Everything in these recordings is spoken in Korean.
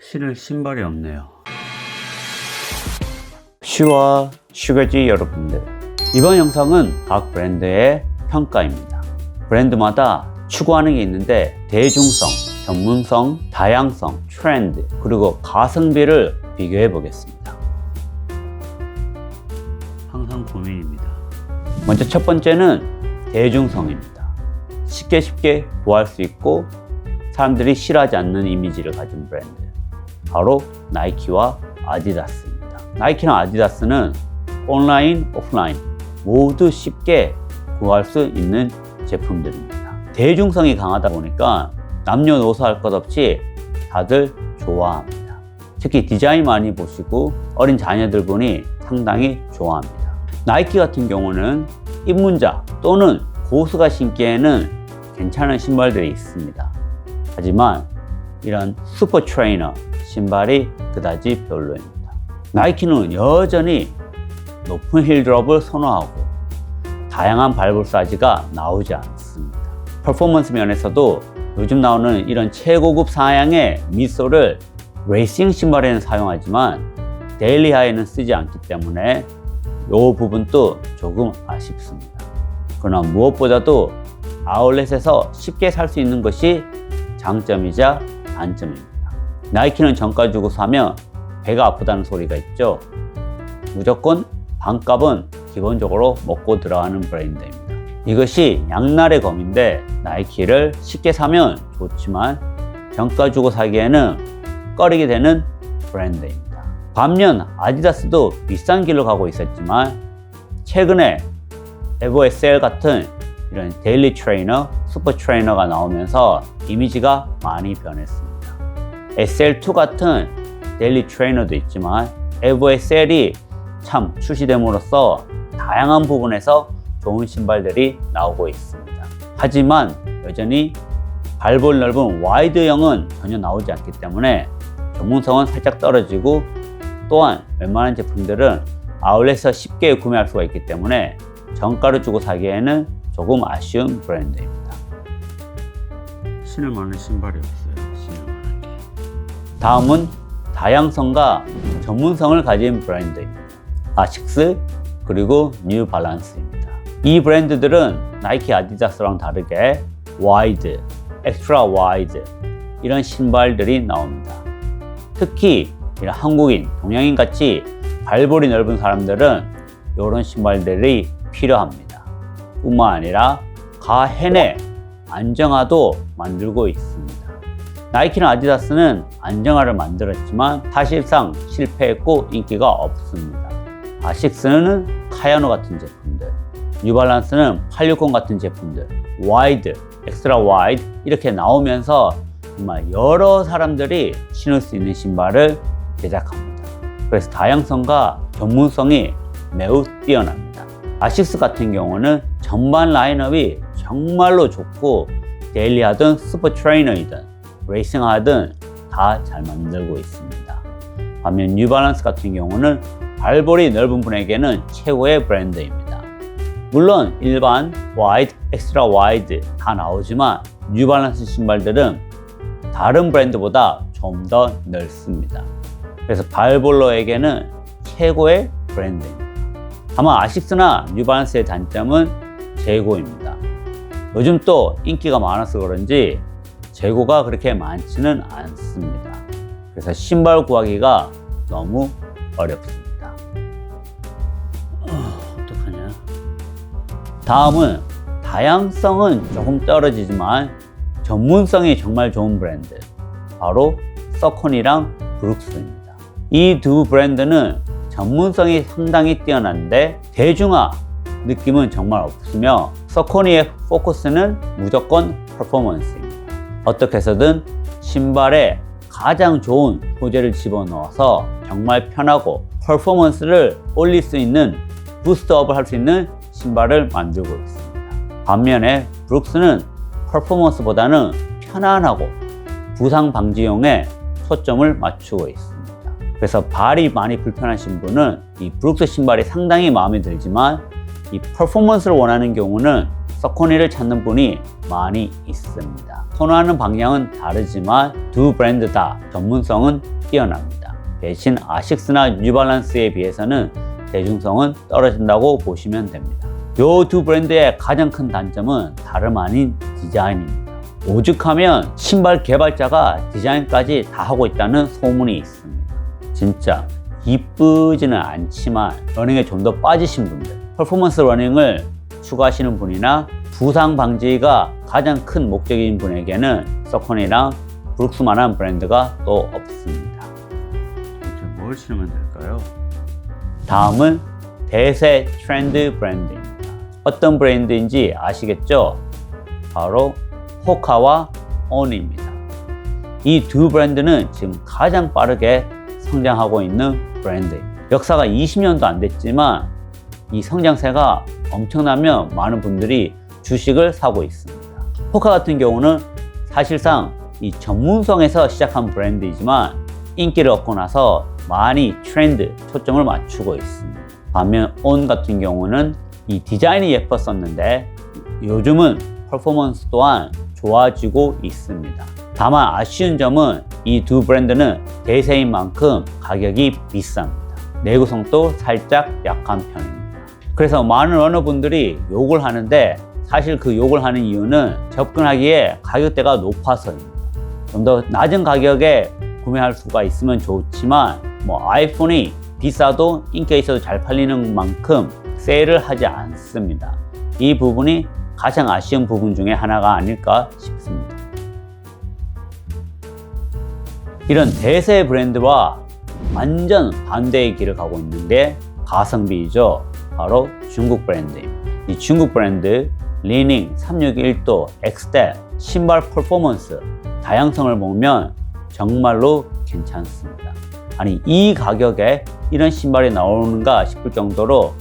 신을 신발이 없네요. 슈와 슈거지 여러분들, 이번 영상은 각 브랜드의 평가입니다. 브랜드마다 추구하는 게 있는데 대중성, 전문성, 다양성, 트렌드, 그리고 가성비를 비교해 보겠습니다. 항상 고민입니다. 먼저 첫 번째는 대중성입니다. 쉽게 구할 수 있고 사람들이 싫어하지 않는 이미지를 가진 브랜드, 바로 나이키와 아디다스입니다. 나이키나 아디다스는 온라인, 오프라인 모두 쉽게 구할 수 있는 제품들입니다. 대중성이 강하다 보니까 남녀노소 할 것 없이 다들 좋아합니다. 특히 디자인 많이 보시고 어린 자녀들 보니 상당히 좋아합니다. 나이키 같은 경우는 입문자 또는 고수가 신기에는 괜찮은 신발들이 있습니다. 하지만 이런 슈퍼 트레이너 신발이 그다지 별로입니다. 나이키는 여전히 높은 힐 드롭을 선호하고 다양한 발볼 사이즈가 나오지 않습니다. 퍼포먼스 면에서도 요즘 나오는 이런 최고급 사양의 미솔을 레이싱 신발에는 사용하지만 데일리 하에는 쓰지 않기 때문에 이 부분도 조금 아쉽습니다. 그러나 무엇보다도 아울렛에서 쉽게 살 수 있는 것이 장점이자 단점입니다. 나이키는 정가 주고 사면 배가 아프다는 소리가 있죠. 무조건 반값은 기본적으로 먹고 들어가는 브랜드입니다. 이것이 양날의 검인데 나이키를 쉽게 사면 좋지만 정가 주고 사기에는 꺼리게 되는 브랜드입니다. 반면 아디다스도 비싼 길로 가고 있었지만 최근에 에버 SL 같은 이런 데일리 트레이너, 슈퍼 트레이너가 나오면서 이미지가 많이 변했습니다. SL2 같은 데일리 트레이너도 있지만 에버 SL이 참 출시됨으로써 다양한 부분에서 좋은 신발들이 나오고 있습니다. 하지만 여전히 발볼 넓은 와이드형은 전혀 나오지 않기 때문에 전문성은 살짝 떨어지고, 또한 웬만한 제품들은 아울렛에서 쉽게 구매할 수가 있기 때문에 정가를 주고 사기에는 조금 아쉬운 브랜드입니다. 신을 많은 신발이 없어요. 신을 많은 게. 다음은 다양성과 전문성을 가진 브랜드입니다. 아식스 그리고 뉴 발란스입니다. 이 브랜드들은 나이키, 아디다스랑 다르게 와이드, 엑스트라 와이드 이런 신발들이 나옵니다. 특히 이런 한국인, 동양인 같이 발볼이 넓은 사람들은 이런 신발들이 필요합니다. 뿐만 아니라 가hen의 안정화도 만들고 있습니다. 나이키나 아디다스는 안정화를 만들었지만 사실상 실패했고 인기가 없습니다. 아식스는 카야노 같은 제품들, 뉴발란스는 860 같은 제품들, 와이드, 엑스트라 와이드 이렇게 나오면서 정말 여러 사람들이 신을 수 있는 신발을 제작합니다. 그래서 다양성과 전문성이 매우 뛰어납니다. 아식스 같은 경우는 전반 라인업이 정말로 좋고 데일리하든 슈퍼 트레이너이든 레이싱하든 다 잘 만들고 있습니다. 반면 뉴발란스 같은 경우는 발볼이 넓은 분에게는 최고의 브랜드입니다. 물론 일반 와이드, 엑스트라 와이드 다 나오지만 뉴발란스 신발들은 다른 브랜드보다 좀 더 넓습니다. 그래서 발볼러에게는 최고의 브랜드입니다. 다만 아식스나 뉴발란스의 단점은 재고입니다. 요즘 또 인기가 많아서 그런지 재고가 그렇게 많지는 않습니다. 그래서 신발 구하기가 너무 어렵습니다. 어떡하냐? 다음은 다양성은 조금 떨어지지만 전문성이 정말 좋은 브랜드, 바로 서콘이랑 브룩스입니다. 이 두 브랜드는 전문성이 상당히 뛰어난데 대중화 느낌은 정말 없으며 서코니의 포커스는 무조건 퍼포먼스입니다. 어떻게 해서든 신발에 가장 좋은 소재를 집어넣어서 정말 편하고 퍼포먼스를 올릴 수 있는, 부스트업을 할 수 있는 신발을 만들고 있습니다. 반면에 브룩스는 퍼포먼스보다는 편안하고 부상 방지용에 초점을 맞추고 있습니다. 그래서 발이 많이 불편하신 분은 이 브룩스 신발이 상당히 마음에 들지만 이 퍼포먼스를 원하는 경우는 서코니를 찾는 분이 많이 있습니다. 선호하는 방향은 다르지만 두 브랜드 다 전문성은 뛰어납니다. 대신 아식스나 뉴발란스에 비해서는 대중성은 떨어진다고 보시면 됩니다. 이 두 브랜드의 가장 큰 단점은 다름 아닌 디자인입니다. 오죽하면 신발 개발자가 디자인까지 다 하고 있다는 소문이 있습니다. 진짜 이쁘지는 않지만 러닝에 좀 더 빠지신 분들, 퍼포먼스 러닝을 추구하시는 분이나 부상 방지가 가장 큰 목적인 분에게는 서코니랑 브룩스만한 브랜드가 또 없습니다. 도대체 뭘 신으면 될까요? 다음은 대세 트렌드 브랜드입니다. 어떤 브랜드인지 아시겠죠? 바로 호카와 온입니다. 이 두 브랜드는 지금 가장 빠르게 성장하고 있는 브랜드입니다. 역사가 20년도 안 됐지만 이 성장세가 엄청나며 많은 분들이 주식을 사고 있습니다. 호카 같은 경우는 사실상 이 전문성에서 시작한 브랜드이지만 인기를 얻고 나서 많이 트렌드 초점을 맞추고 있습니다. 반면 온 같은 경우는 이 디자인이 예뻤었는데 요즘은 퍼포먼스 또한 좋아지고 있습니다. 다만 아쉬운 점은 이 두 브랜드는 대세인 만큼 가격이 비쌉니다. 내구성도 살짝 약한 편입니다. 그래서 많은 러너분들이 욕을 하는데 사실 그 욕을 하는 이유는 접근하기에 가격대가 높아서입니다. 좀 더 낮은 가격에 구매할 수가 있으면 좋지만 아이폰이 비싸도 인기가 있어도 잘 팔리는 만큼 세일을 하지 않습니다. 이 부분이 가장 아쉬운 부분 중에 하나가 아닐까 싶습니다. 이런 대세 브랜드와 완전 반대의 길을 가고 있는 게 가성비이죠. 바로 중국 브랜드입니다. 이 중국 브랜드 리닝 361도 엑스텝 신발 퍼포먼스 다양성을 보면 정말로 괜찮습니다. 아니 이 가격에 이런 신발이 나오는가 싶을 정도로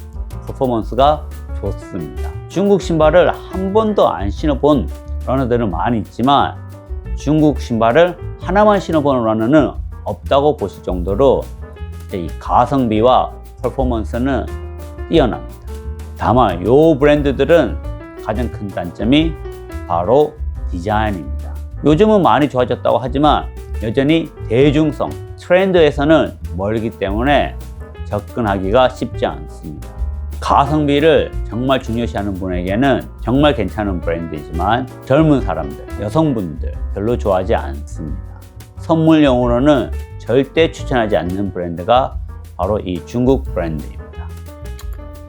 퍼포먼스가 좋습니다. 중국 신발을 한 번도 안 신어본 러너들은 많이 있지만 중국 신발을 하나만 신어본 러너는 없다고 보실 정도로 이 가성비와 퍼포먼스는 뛰어납니다. 다만 이 브랜드들은 가장 큰 단점이 바로 디자인입니다. 요즘은 많이 좋아졌다고 하지만 여전히 대중성, 트렌드에서는 멀기 때문에 접근하기가 쉽지 않습니다. 가성비를 정말 중요시하는 분에게는 정말 괜찮은 브랜드이지만 젊은 사람들, 여성분들 별로 좋아하지 않습니다. 선물용으로는 절대 추천하지 않는 브랜드가 바로 이 중국 브랜드입니다.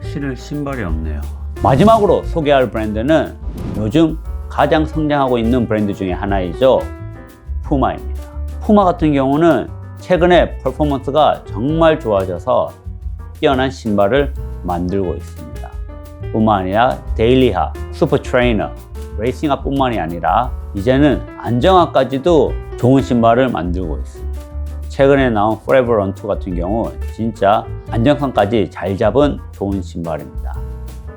신을 신발이 없네요. 마지막으로 소개할 브랜드는 요즘 가장 성장하고 있는 브랜드 중에 하나이죠. 푸마입니다. 푸마 같은 경우는 최근에 퍼포먼스가 정말 좋아져서 뛰어난 신발을 만들고 있습니다. 뿐만 아니라 데일리하, 슈퍼 트레이너, 레이싱화 뿐만이 아니라 이제는 안정화까지도 좋은 신발을 만들고 있습니다. 최근에 나온 Forever Run 2 같은 경우 진짜 안정성까지 잘 잡은 좋은 신발입니다.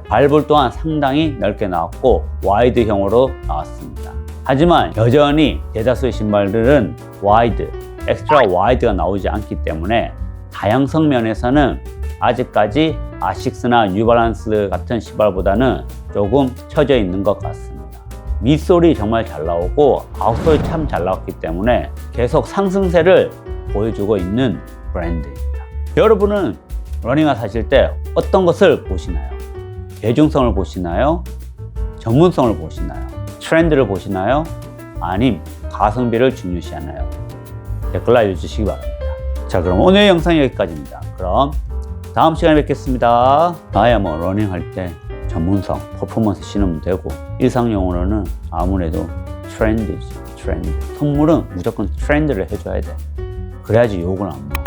발볼 또한 상당히 넓게 나왔고 와이드형으로 나왔습니다. 하지만 여전히 대다수의 신발들은 와이드, 엑스트라 와이드가 나오지 않기 때문에 다양성 면에서는 아직까지 아식스나 뉴발란스 같은 신발보다는 조금 처져 있는 것 같습니다. 밑솔이 정말 잘 나오고 아웃솔이 참 잘 나왔기 때문에 계속 상승세를 보여주고 있는 브랜드입니다. 여러분은 러닝화 사실 때 어떤 것을 보시나요? 대중성을 보시나요? 전문성을 보시나요? 트렌드를 보시나요? 아님 가성비를 중요시하나요? 댓글 알려주시기 바랍니다. 자, 그럼 오늘 영상 여기까지입니다. 그럼 다음 시간에 뵙겠습니다. 나야 러닝할 때 전문성, 퍼포먼스 신으면 되고 일상용으로는 아무래도 트렌드지, 트렌드. 선물은 무조건 트렌드를 해줘야 돼. 그래야지 욕을 안 먹어.